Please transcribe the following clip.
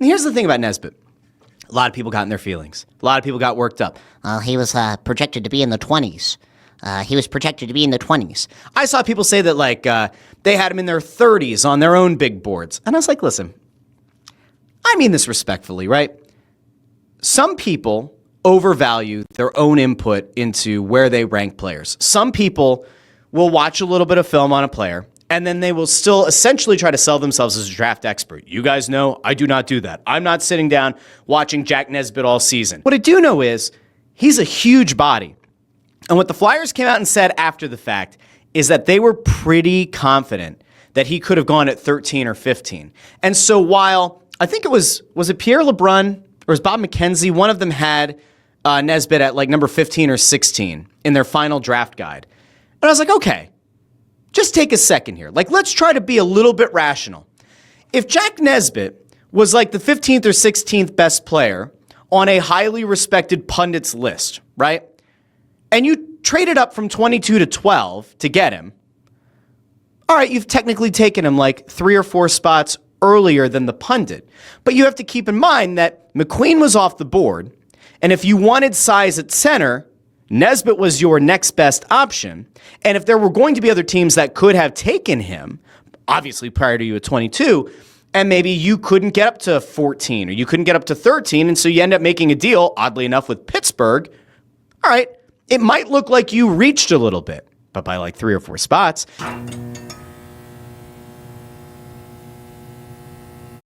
And here's the thing about Nesbitt. A lot of people got in their feelings. A lot of people got worked up. He was projected to be in the 20s. He was projected to be in the 20s. I saw people say that, like, they had him in their 30s on their own big boards. And I was like, listen, I mean this respectfully, right? Some people overvalue their own input into where they rank players. Some people will watch a little bit of film on a player, and then they will still essentially try to sell themselves as a draft expert. You guys know I do not do that. I'm not sitting down watching Jack Nesbitt all season. What I do know is he's a huge body. And what the Flyers came out and said after the fact is that they were pretty confident that he could have gone at 13 or 15. And so while I think it was it Pierre LeBrun or was Bob McKenzie, one of them had Nesbitt at like number 15 or 16 in their final draft guide. And I was like, okay, just take a second here. Like, let's try to be a little bit rational. If Jack Nesbitt was like the 15th or 16th best player on a highly respected pundits list, right? And you traded up from 22 to 12 to get him, all right, you've technically taken him like 3 or 4 spots earlier than the pundit. But you have to keep in mind that McQueen was off the board, and if you wanted size at center, Nesbitt was your next best option. And if there were going to be other teams that could have taken him, obviously prior to you at 22, and maybe you couldn't get up to 14 or you couldn't get up to 13, and so you end up making a deal, oddly enough, with Pittsburgh, all right, it might look like you reached a little bit, but by like 3 or 4 spots.